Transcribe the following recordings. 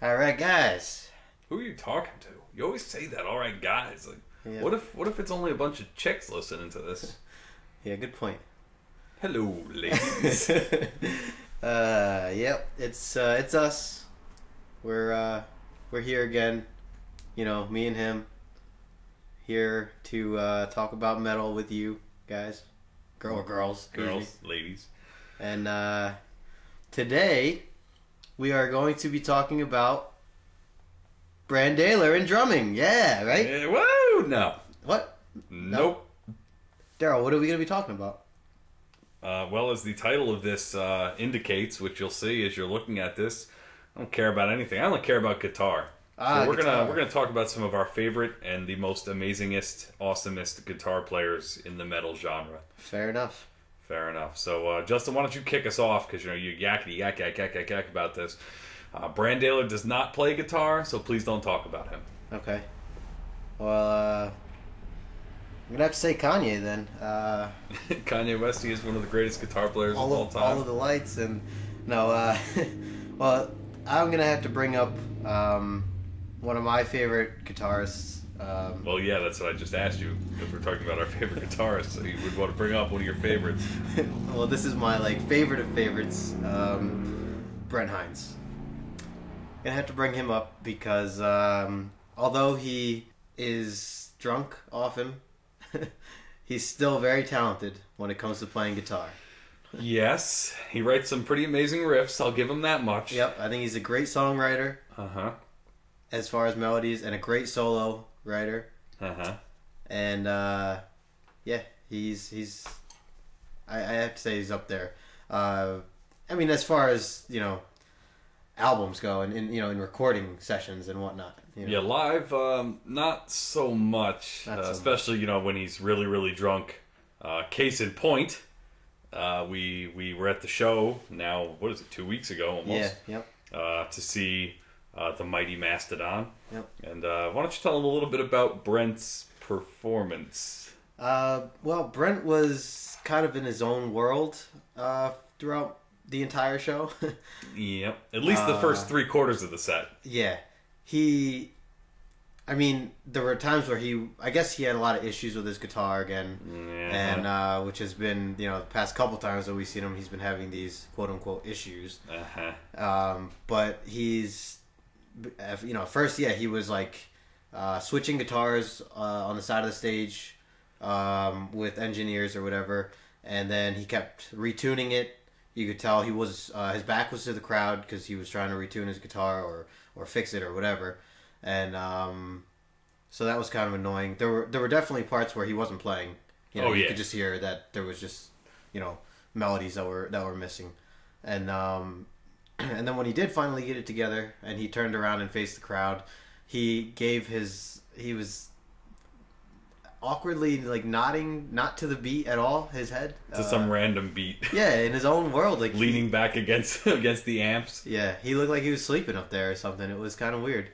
All right, guys. Who are you talking to? You always say that. All right, guys. Like, Yeah. what if it's only a bunch of chicks listening to this? Yeah, good point. Hello, ladies. Yep. It's us. We're here again. You know, me and him here to talk about metal with you guys, girls, Girls, ladies. and today we are going to be talking about Brandaler and drumming. Yeah, right. Whoa, no. What? Nope. Daryl, what are we going to be talking about? Well, as the title of this indicates, which you'll see as you're looking at this, I don't care about anything. I only care about guitar. So we're gonna talk about some of our favorite and the most amazingest, awesomest guitar players in the metal genre. Fair enough. Fair enough. So, Justin, why don't you kick us off? Because, you know, you yakety yak about this. Brandaler does not play guitar, so please don't talk about him. Okay. Well, I'm going to have to say Kanye then. Kanye West, he is one of the greatest guitar players of all time. All of the lights and... No, well, I'm going to have to bring up one of my favorite guitarists. Well, yeah, that's what I just asked you. If we're talking about our favorite guitarists, so you would want to bring up one of your favorites. Well, this is my favorite of favorites, Brent Hines. Gonna have to bring him up because although he is drunk often, he's still very talented when it comes to playing guitar. Yes, he writes some pretty amazing riffs. I'll give him that much. Yep, I think he's a great songwriter. As far as melodies, and a great solo writer. And yeah, he's I have to say he's up there. I mean, as far as, you know, albums go and in recording sessions and whatnot. You know. Yeah, live, not so much. Especially, you know, when he's really, really drunk. Case in point, we were at the show now, what is it, 2 weeks ago almost? Yeah, yep. To see the Mighty Mastodon. Yep. And why don't you tell them a little bit about Brent's performance? Well, Brent was kind of in his own world throughout the entire show. Yep. At least the first 3/4 of the set. Yeah. I mean, there were times where I guess he had a lot of issues with his guitar again. Yeah. And which has been, you know, the past couple times that we've seen him, he's been having these quote-unquote issues. But he's, you know, first, yeah, he was switching guitars on the side of the stage with engineers or whatever, and then he kept retuning it. You could tell he was his back was to the crowd because he was trying to retune his guitar or fix it or whatever, and so that was kind of annoying. There were definitely parts where he wasn't playing. You know, you could just hear that there was just, you know, melodies that were missing, and then when he did finally get it together and he turned around and faced the crowd, he was awkwardly nodding, not to the beat at all, his head to some random beat. Yeah, in his own world, leaning back against the amps. Yeah, he looked like he was sleeping up there or something. It was kind of weird.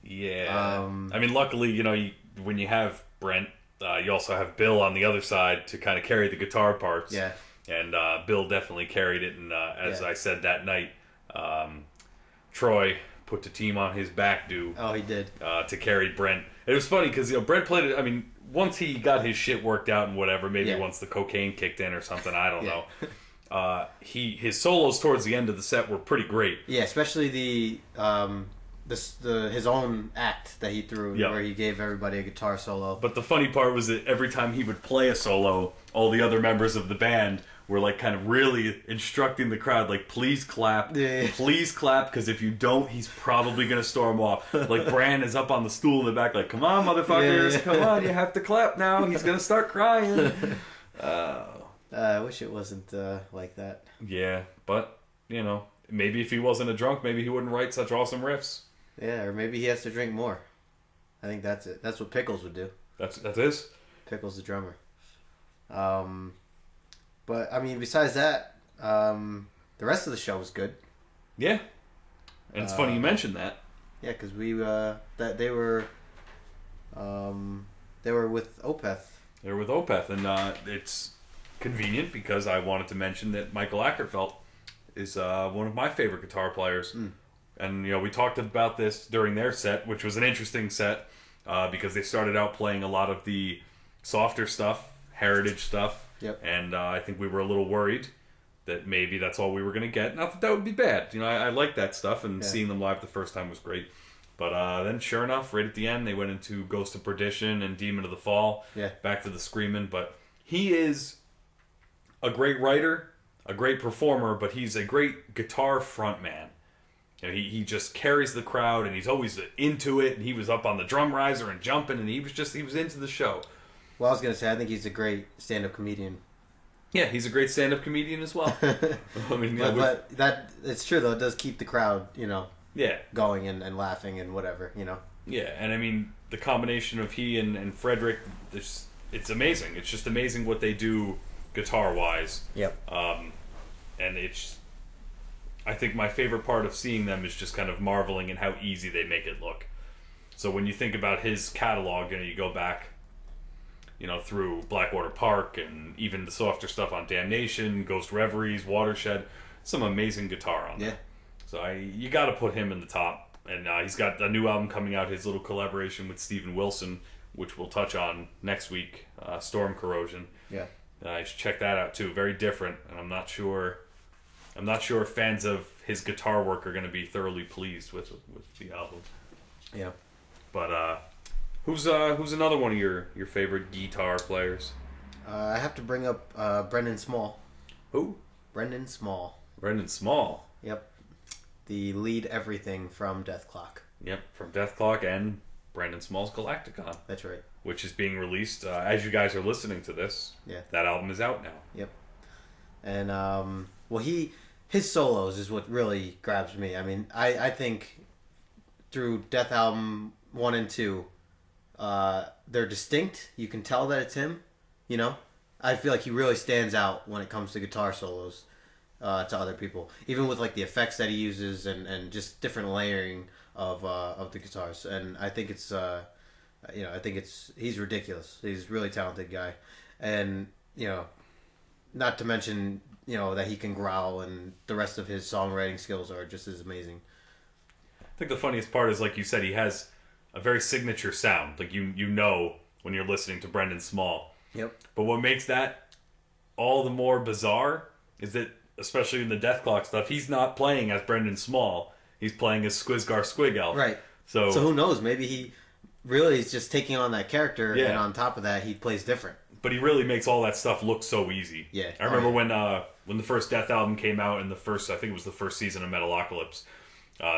Yeah. I mean, luckily, you know, when you have Brent, you also have Bill on the other side to kind of carry the guitar parts. Yeah. And Bill definitely carried it, and as I said that night, Troy put the team on his back Oh, he did. To carry Brent. It was funny because, you know, Brent played it. I mean, once he got his shit worked out and whatever, maybe once the cocaine kicked in or something, I don't know. His solos towards the end of the set were pretty great. Yeah, especially his own act that he threw, where he gave everybody a guitar solo. But the funny part was that every time he would play a solo, all the other members of the band were kind of really instructing the crowd, please clap, please clap, because if you don't, he's probably gonna storm off. Bran is up on the stool in the back, come on, motherfuckers, come on, you have to clap now. He's gonna start crying. I wish it wasn't like that. Yeah, but you know, maybe if he wasn't a drunk, maybe he wouldn't write such awesome riffs. Yeah, or maybe he has to drink more. I think that's it. That's what Pickles would do. That's his? Pickles the drummer. But I mean, besides that, the rest of the show was good. Yeah, and it's funny you mentioned that. Yeah, because they were with Opeth. They were with Opeth, and it's convenient because I wanted to mention that Michael Akerfeldt is one of my favorite guitar players And, we talked about this during their set, which was an interesting set, because they started out playing a lot of the softer stuff, heritage stuff. Yep. And I think we were a little worried that maybe that's all we were going to get. Not that would be bad. I like that stuff, and seeing them live the first time was great. But then, sure enough, right at the end, they went into Ghost of Perdition and Demon of the Fall. Yeah. Back to the Screamin'. But he is a great writer, a great performer, but he's a great guitar frontman. He just carries the crowd, and he's always into it. And he was up on the drum riser and jumping, and he was into the show. Well, I was going to say, I think he's a great stand-up comedian. Yeah, he's a great stand-up comedian as well. I mean, but that it's true though. It does keep the crowd, yeah, going and laughing and whatever, Yeah, and I mean the combination of he and Frederick, it's amazing. It's just amazing what they do guitar-wise. Yep. And I think my favorite part of seeing them is just kind of marveling at how easy they make it look. So when you think about his catalog, you go back, through Blackwater Park and even the softer stuff on Damnation, Ghost Reveries, Watershed, some amazing guitar on there. Yeah. So you got to put him in the top. And he's got a new album coming out, his little collaboration with Steven Wilson, which we'll touch on next week, Storm Corrosion. Yeah. You should check that out too. Very different, and I'm not sure if fans of his guitar work are going to be thoroughly pleased with the album. Yeah. But who's another one of your favorite guitar players? I have to bring up Brendon Small. Who? Brendon Small. Brendon Small. Yep. The lead everything from Death Clock. Yep, from Death Clock and Brendon Small's Galacticon. That's right. Which is being released as you guys are listening to this. Yeah. That album is out now. Yep. And well, his solos is what really grabs me. I mean, I think through Death Album 1 and 2, they're distinct. You can tell that it's him. I feel like he really stands out when it comes to guitar solos to other people, even with like the effects that he uses and just different layering of the guitars. And I think it's he's ridiculous. He's a really talented guy, and not to mention that he can growl, and the rest of his songwriting skills are just as amazing. I think the funniest part is, like you said, he has a very signature sound. Like you know when you're listening to Brendon Small. Yep. But what makes that all the more bizarre is that, especially in the Death Clock stuff, he's not playing as Brendon Small. He's playing as Squizgar Squig Elf. Right. So who knows? Maybe he really is just taking on that character, and on top of that, he plays different. But he really makes all that stuff look so easy. Yeah. I remember when the first Death album came out, and I think it was the first season of Metalocalypse,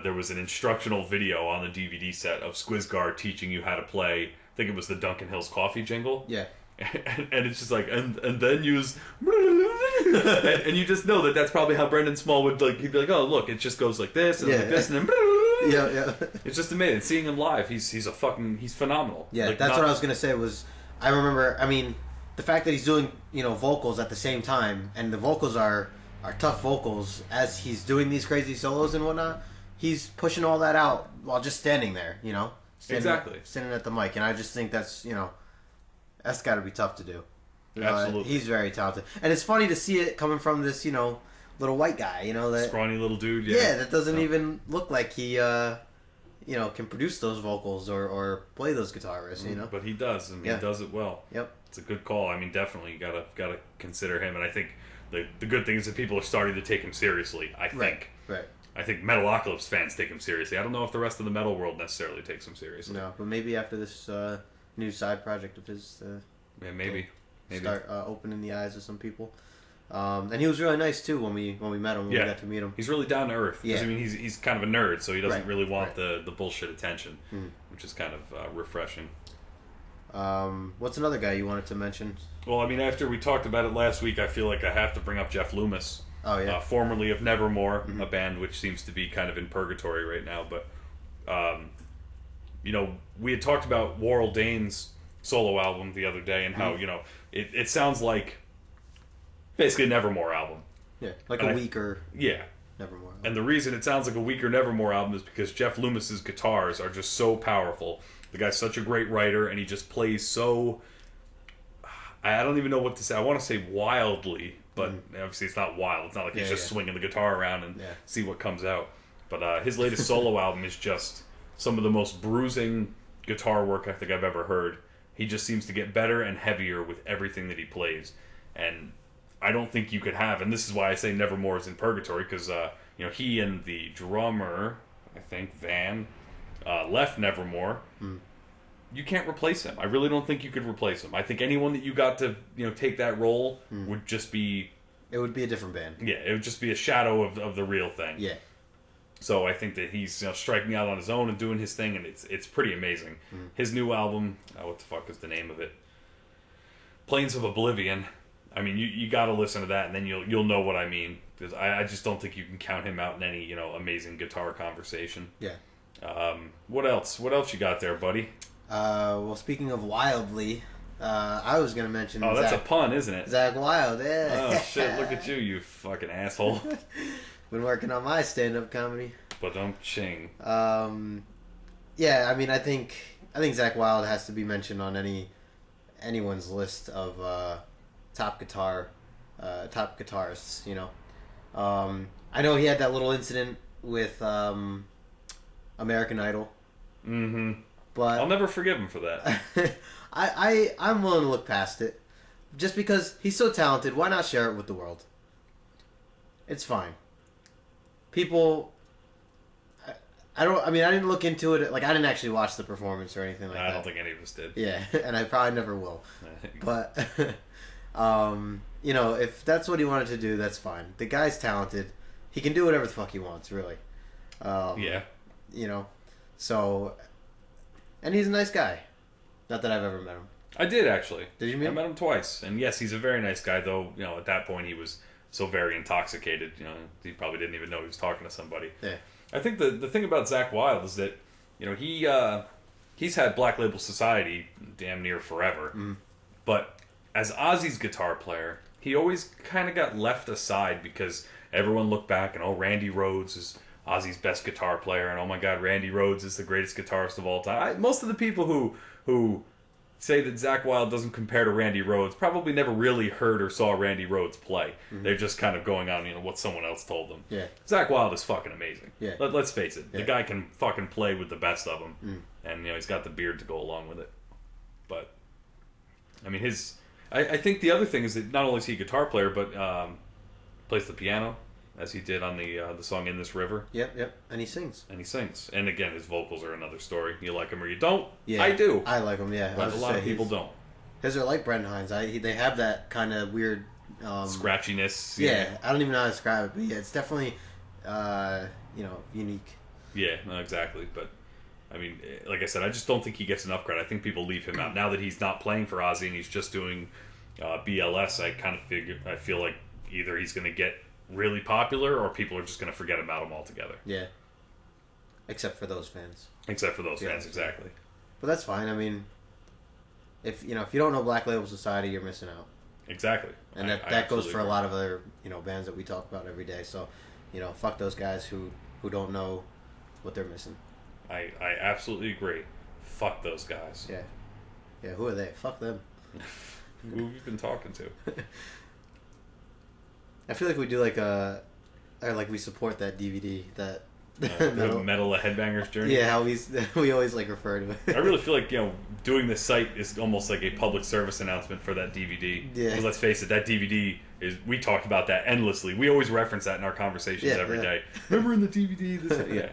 there was an instructional video on the DVD set of Squizgar teaching you how to play, I think it was the Duncan Hill's Coffee jingle. Yeah. And it's just like, and then use, and you just know that that's probably how Brendon Small would, like, he'd be like, oh, look, it just goes like this, and like this, and then, yeah. It's just amazing. Seeing him live, he's phenomenal. Yeah, like, that's what I was going to say was, I remember, I mean, the fact that he's doing, vocals at the same time, and the vocals are tough vocals as he's doing these crazy solos and whatnot, he's pushing all that out while just standing there, Exactly. Standing at the mic, and I just think that's, that's got to be tough to do. Absolutely. He's very talented. And it's funny to see it coming from this, little white guy, that... Scrawny little dude, Yeah, that doesn't even look like he, can produce those vocals or play those guitar riffs, But he does, and he does it well. Yep. It's a good call. I mean, definitely, you gotta consider him, and I think the good thing is that people are starting to take him seriously, I think. Right. I think Metalocalypse fans take him seriously. I don't know if the rest of the metal world necessarily takes him seriously. No, but maybe after this new side project of his... yeah, maybe. Start opening the eyes of some people. And he was really nice too when we met him. When we got to meet him. He's really down to earth. Yeah. I mean, he's kind of a nerd, so he doesn't really want the bullshit attention, which is kind of refreshing. What's another guy you wanted to mention? Well, I mean, after we talked about it last week, I feel like I have to bring up Jeff Loomis. Oh yeah. Formerly of Nevermore, a band which seems to be kind of in purgatory right now. But we had talked about Warrell Dane's solo album the other day, and how it sounds like basically a Nevermore album. Yeah, like a weaker Nevermore album. And the reason it sounds like a weaker Nevermore album is because Jeff Loomis's guitars are just so powerful. The guy's such a great writer, and he just plays so... I don't even know what to say. I want to say wildly, but obviously it's not wild. It's not like he's just swinging the guitar around and see what comes out. But his latest solo album is just some of the most bruising guitar work I think I've ever heard. He just seems to get better and heavier with everything that he plays. And I don't think you could have, and this is why I say Nevermore is in purgatory, because he and the drummer, I think, Van, left Nevermore. You can't replace him. I really don't think you could replace him. I think anyone that you got to take that role would just be... It would be a different band. Yeah, it would just be a shadow of the real thing. Yeah. So I think that he's striking out on his own and doing his thing, and it's pretty amazing. His new album, what the fuck is the name of it? Plains of Oblivion. I mean, you got to listen to that, and then you'll know what I mean. Because I just don't think you can count him out in any amazing guitar conversation. Yeah. What else? What else you got there, buddy? Well, speaking of Wildly, I was gonna mention. Oh, that's a pun, isn't it? Zakk Wylde. Yeah. Oh shit! Look at you fucking asshole. Been working on my stand-up comedy. Ba-dum-ching. Yeah, I mean, I think Zakk Wylde has to be mentioned on anyone's list of top guitarists. I know he had that little incident with American Idol. Mm-hmm. But I'll never forgive him for that. I'm willing to look past it, just because he's so talented. Why not share it with the world? It's fine. People, I didn't look into it. Like, I didn't actually watch the performance or anything like that. I don't think any of us did. Yeah, and I probably never will. But, if that's what he wanted to do, that's fine. The guy's talented. He can do whatever the fuck he wants, really. Yeah. So, and he's a nice guy. Not that I've ever met him. I did, actually. Did you meet him? I met him twice. And yes, he's a very nice guy, though, at that point he was so very intoxicated, he probably didn't even know he was talking to somebody. Yeah. I think the thing about Zakk Wylde is that, he's had Black Label Society damn near forever. But as Ozzy's guitar player, he always kind of got left aside because everyone looked back and, Randy Rhoads is Ozzy's best guitar player, and oh my god, Randy Rhoads is the greatest guitarist of all time. Most of the people who say that Zakk Wylde doesn't compare to Randy Rhoads probably never really heard or saw Randy Rhoads play. They're just kind of going on, what someone else told them. Yeah. Zakk Wylde is fucking amazing. Yeah. Let's face it. Yeah. The guy can fucking play with the best of them. And, he's got the beard to go along with it. But, I mean, I think the other thing is that not only is he a guitar player, but plays the piano, as he did on the song In This River. Yep. And he sings. And again, his vocals are another story. You like him or you don't. Yeah. I do. I like him, yeah. But a lot of people don't. His are like Brendon Hines. They have that kind of weird... scratchiness. Yeah. I don't even know how to describe it, but yeah, it's definitely, unique. Yeah, no, exactly. But, I mean, like I said, I just don't think he gets enough credit. I think people leave him out. Now that he's not playing for Ozzy and he's just doing BLS, I feel like either he's going to get really popular or people are just going to forget about him altogether. Yeah. Except for those fans. Fans, exactly. But that's fine. I mean, if you don't know Black Label Society, you're missing out. Exactly. And that goes for a lot of other, bands that we talk about every day. So, fuck those guys who don't know what they're missing. I absolutely agree. Fuck those guys. Yeah. Yeah, who are they? Fuck them. Who have you been talking to? I feel like we do we support that DVD, that Metal a Headbanger's Journey. Yeah, how we always refer to it. I really feel like doing this site is almost like a public service announcement for that DVD. Yeah. Because let's face it, that DVD we talked about that endlessly. We always reference that in our conversations every day. Remember in the DVD? Yeah.